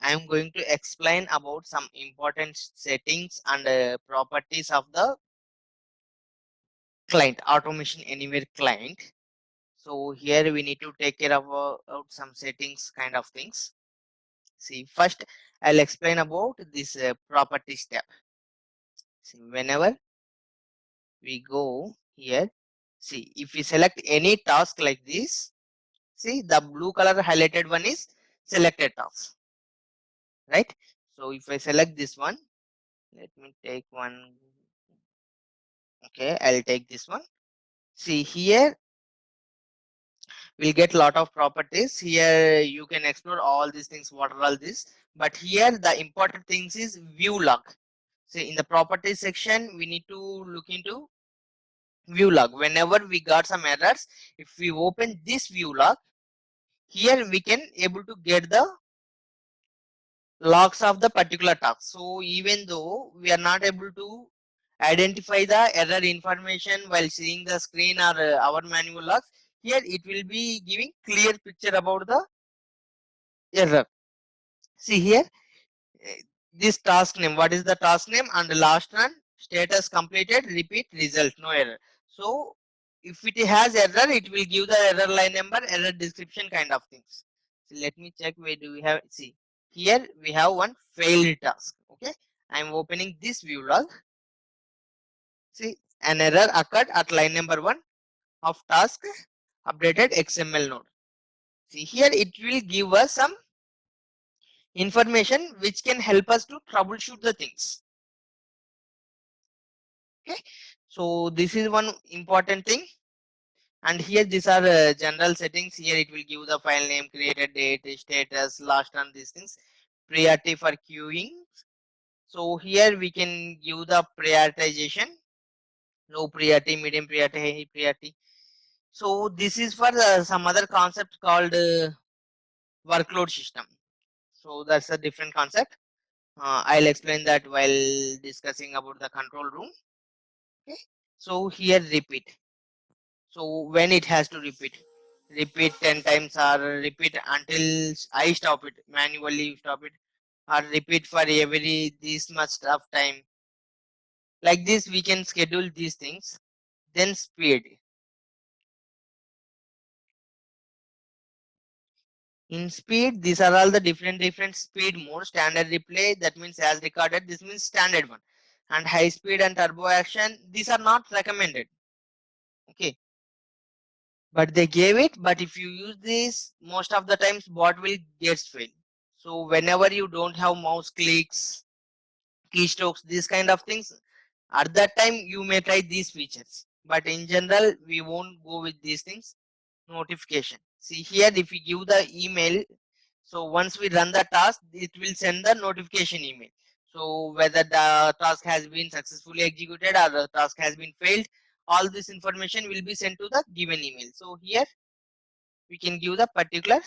I am going to explain about some important settings and properties of the client, Automation Anywhere client. So here we need to take care of some settings kind of things. See, first I'll explain about this properties tab. See, whenever we go here, see, if we select any task like this, see the blue color highlighted one is selected task, right? So if I select this one, let me take one. Okay, I'll take this one. See here, we'll get lot of properties. Here you can explore all these things, what are all this. But here the important things is view log. See, in the properties section, we need to look into view log. Whenever we got some errors, if we open this view log, here we can able to get the logs of the particular task. So even though we are not able to identify the error information while seeing the screen or our manual logs, here it will be giving clear picture about the error. See here, eh, this task name, what is the task name, and the last one, status completed, repeat, result, no error. So if it has error, it will give the error line number, error description kind of things. So let me check where do we have, see here we have one failed task. Okay, I am opening this view log. See, an error occurred at line number 1 of task updated XML node. See here, it will give us some information which can help us to troubleshoot the things. Okay, so this is one important thing. And here these are general settings. Here it will give the file name, created date, status, last run, these things, priority for queuing. So here we can give the prioritization, low priority, medium priority, high priority. So this is for some other concept called workload system. So that's a different concept. I'll explain that while discussing about the control room. Okay. So here repeat. So when it has to repeat 10 times or repeat until I stop it, manually stop it, or repeat for every this much of time. Like this, we can schedule these things. Then speed. In speed, these are all the different speed modes. Standard replay, that means as recorded, this means standard one. And high speed and turbo action, these are not recommended. Okay, but they gave it. But if you use this, most of the times bot will get fail. So whenever you don't have mouse clicks, keystrokes, these kind of things, at that time you may try these features. But in general, we won't go with these things. Notification. See here, if we give the email, so once we run the task, it will send the notification email. So whether the task has been successfully executed or the task has been failed, all this information will be sent to the given email. So here we can give the particular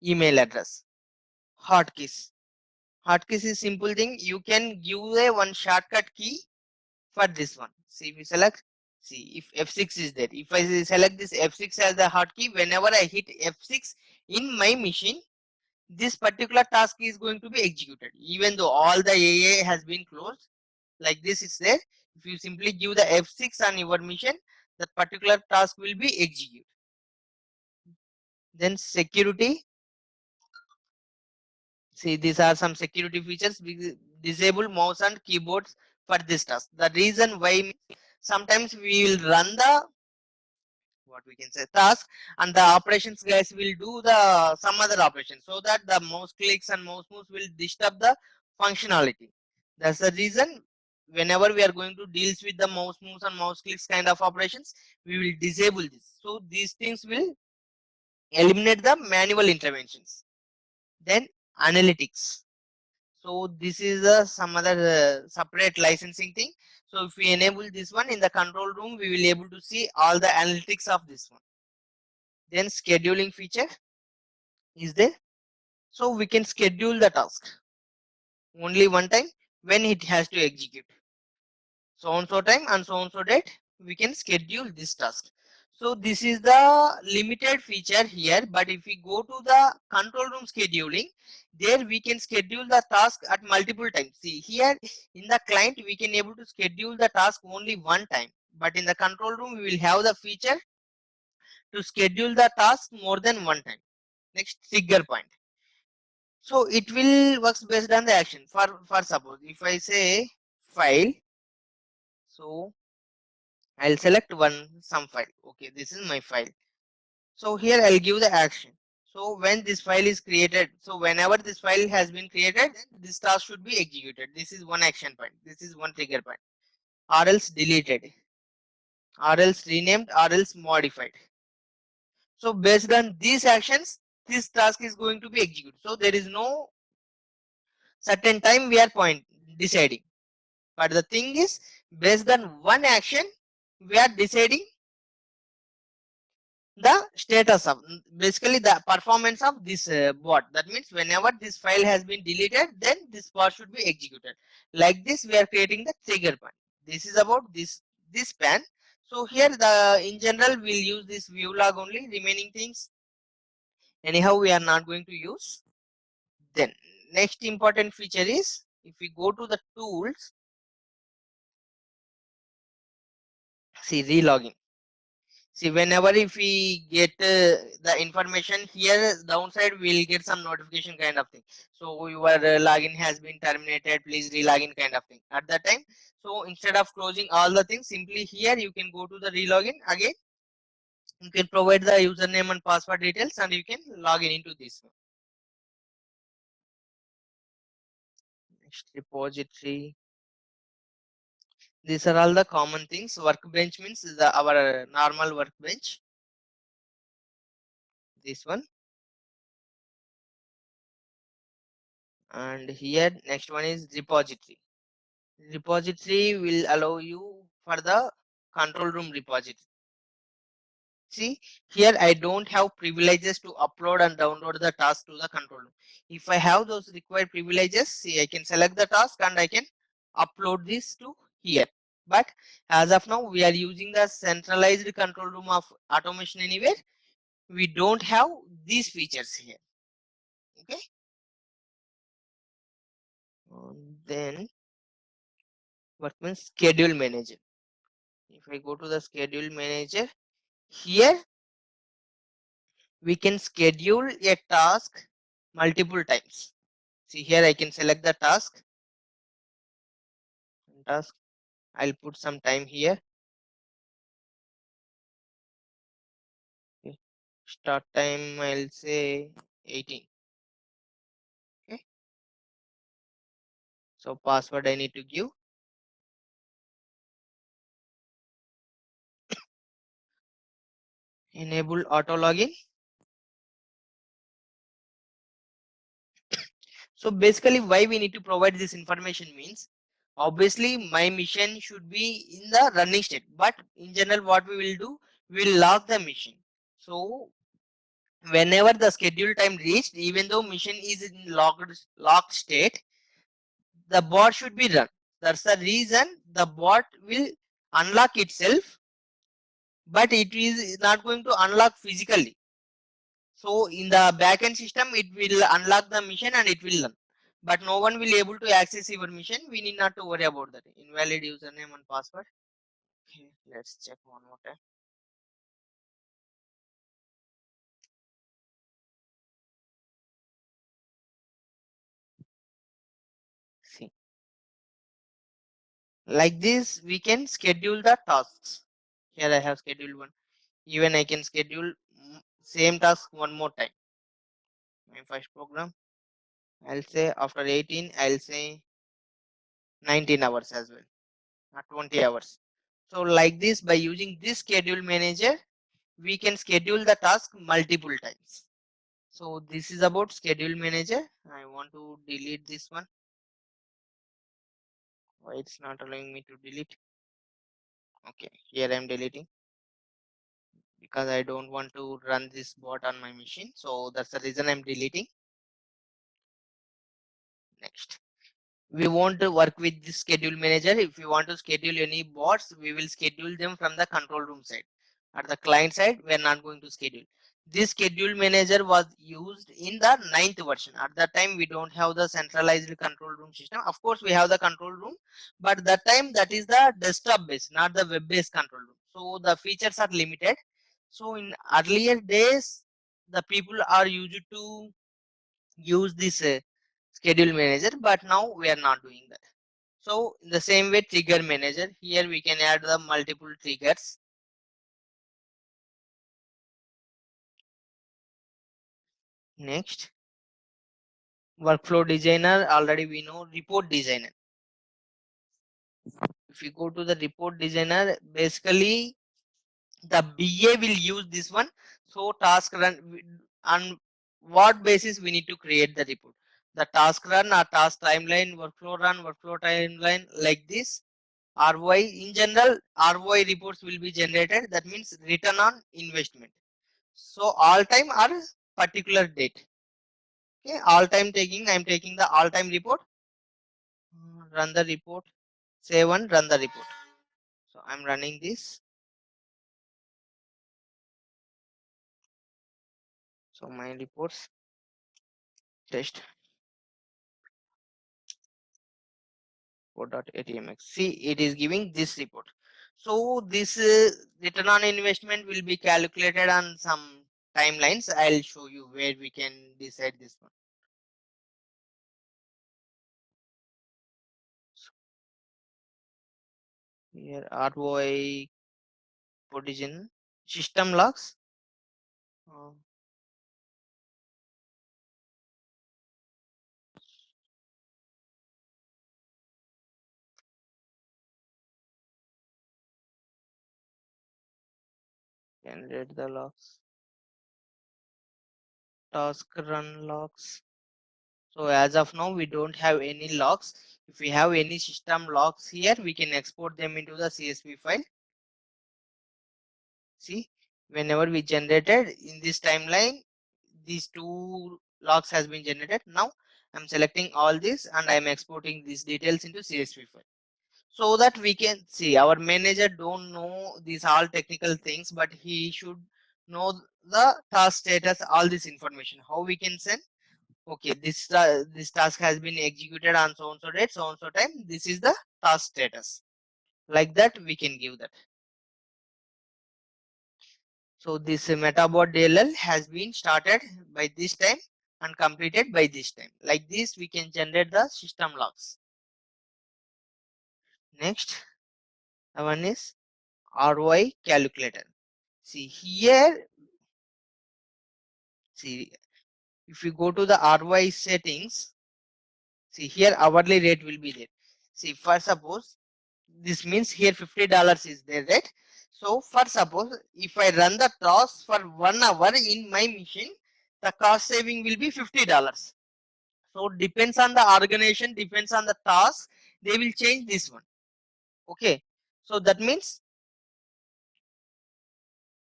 email address. Hotkeys. Hotkeys is simple thing. You can give a one shortcut key for this one. See, if we select, see if F6 is there. If I select this F6 as the hotkey, whenever I hit F6 in my machine, this particular task is going to be executed. Even though all the AA has been closed, like this is there. If you simply give the F6 on your machine, that particular task will be executed. Then security. See, these are some security features. We disable mouse and keyboards for this task. The reason why, sometimes we will run the what we can say task, and the operations guys will do the some other operation, so that the mouse clicks and mouse moves will disturb the functionality. That's the reason whenever we are going to deals with the mouse moves and mouse clicks kind of operations, we will disable this. So these things will eliminate the manual interventions. Then analytics. So this is some other separate licensing thing. So if we enable this one in the control room, we will able to see all the analytics of this one. Then scheduling feature is there. So we can schedule the task only one time when it has to execute. So on so time and so on so date, we can schedule this task. So this is the limited feature here, but if we go to the control room scheduling, there we can schedule the task at multiple times. See here in the client, we can able to schedule the task only one time, but in the control room, we will have the feature to schedule the task more than one time. Next trigger point. So it will works based on the action. For suppose if I say file, so I'll select some file. Okay, this is my file. So here I'll give the action. So when this file is created, so whenever this file has been created, this task should be executed. This is one action point. This is one trigger point. Or else deleted, or else renamed, or else modified. So based on these actions, this task is going to be executed. So there is no certain time we are deciding. But the thing is, based on one action, we are deciding the status of basically the performance of this bot. That means whenever this file has been deleted, then this bot should be executed. Like this, we are creating the trigger point. This is about this span. So here the in general we'll use this view log only. Remaining things anyhow we are not going to use. Then next important feature is if we go to the tools, see relogging. See, whenever if we get the information here, downside we'll get some notification kind of thing. So your login has been terminated. Please relogin kind of thing. At that time, so instead of closing all the things, simply here you can go to the relogin again. You can provide the username and password details, and you can log in into this one. Next repository. These are all the common things. Workbench means our normal workbench. This one. And here next one is repository. Repository will allow you for the control room repository. See here I don't have privileges to upload and download the task to the control room. If I have those required privileges, see I can select the task and I can upload this to here. But as of now we are using the centralized control room of Automation Anywhere. We don't have these features here. Okay. Then what means schedule manager. If I go to the schedule manager, here we can schedule a task multiple times. See here I can select the task. I'll put some time here. Okay. Start time I'll say 18. Okay. So password I need to give. Enable auto login. So basically why we need to provide this information means obviously my mission should be in the running state, but in general what we will do, we will log the mission. So whenever the schedule time reached, even though mission is in locked state, the bot should be run. That's the reason the bot will unlock itself, but it is not going to unlock physically. So in the backend system, it will unlock the mission and it will run. But no one will able to access your mission. We need not to worry about that. Invalid username and password. Okay, let's check one more time. See, like this, we can schedule the tasks. Here I have scheduled one. Even I can schedule same task one more time. My first program, I'll say after 18, I'll say 19 hours as well, not 20 hours. So like this, by using this schedule manager, we can schedule the task multiple times. So this is about schedule manager. I want to delete this one. Why it's not allowing me to delete? Okay, here I'm deleting because I don't want to run this bot on my machine. So that's the reason I'm deleting. Next, we want to work with this schedule manager. If we want to schedule any bots, we will schedule them from the control room side. At the client side, we are not going to schedule. This schedule manager was used in the 9th version. At that time, we don't have the centralized control room system. Of course, we have the control room, but that time that is the desktop based, not the web based control room. So the features are limited. So in earlier days, the people are used to use this schedule manager, but now we are not doing that. So in the same way, trigger manager, here we can add the multiple triggers. Next, workflow designer, already we know. Report designer, if you go to the report designer, basically the BA will use this one. So task run, on what basis we need to create the report? The task run or task timeline, workflow run, workflow timeline, like this. ROI, in general, ROI reports will be generated. That means return on investment. So all time or particular date. Okay, all time taking, I am taking the all time report. Run the report, save and run the report. So I'm running this. So my reports test report.atmx. See, it is giving this report. So this return on investment will be calculated on some timelines. I'll show you where we can decide this one. Here ROI position system logs. Uh, Generate the logs. Task run logs. So as of now, we don't have any logs. If we have any system logs here, we can export them into the CSV file. See, whenever we generated in this timeline, these two logs has been generated. Now I'm selecting all this and I'm exporting these details into CSV file, so that we can see. Our manager don't know these all technical things, but he should know the task status, all this information. How we can send? Okay, this task has been executed on so and so date, so and so time. This is the task status. Like that, we can give that. So this Metabot DLL has been started by this time and completed by this time. Like this, we can generate the system logs. Next, one is ROI calculator. See here, see, if you go to the ROI settings, see here hourly rate will be there. See, for suppose, this means here $50 is there, right? So for suppose, if I run the task for 1 hour in my machine, the cost saving will be $50. So depends on the organization, depends on the task, they will change this one. Okay, so that means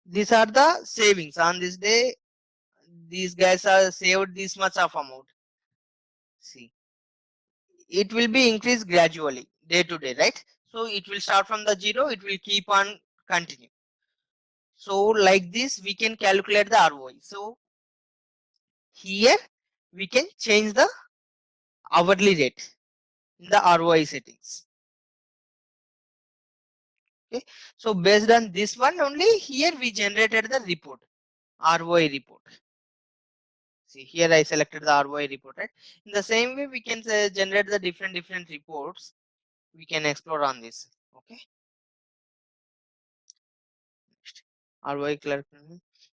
these are the savings. On this day, these guys are saved this much of amount. See, it will be increased gradually day to day, right? So it will start from the zero, it will keep on continue. So like this, we can calculate the ROI. So here we can change the hourly rate in the ROI settings. Okay, so based on this one only, here we generated the report, ROI report. See, here I selected the ROI report, right? In the same way, we can generate the different reports. We can explore on this. Okay, ROI clerk,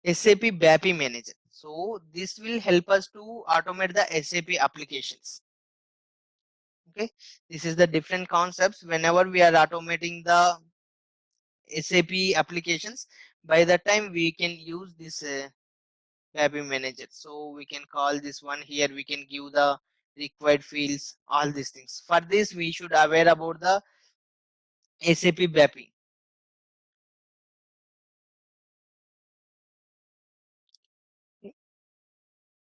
SAP BAPI manager. So this will help us to automate the SAP applications. Okay, this is the different concepts. Whenever we are automating the SAP applications, by the time we can use this BAPI manager. So we can call this one here. We can give the required fields, all these things. For this, we should aware about the SAP BAPI. Okay.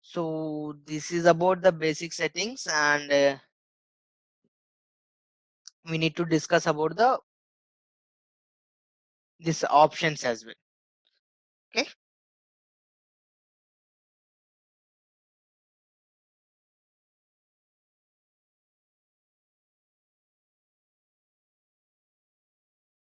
So this is about the basic settings, and we need to discuss about the this options as well. Okay.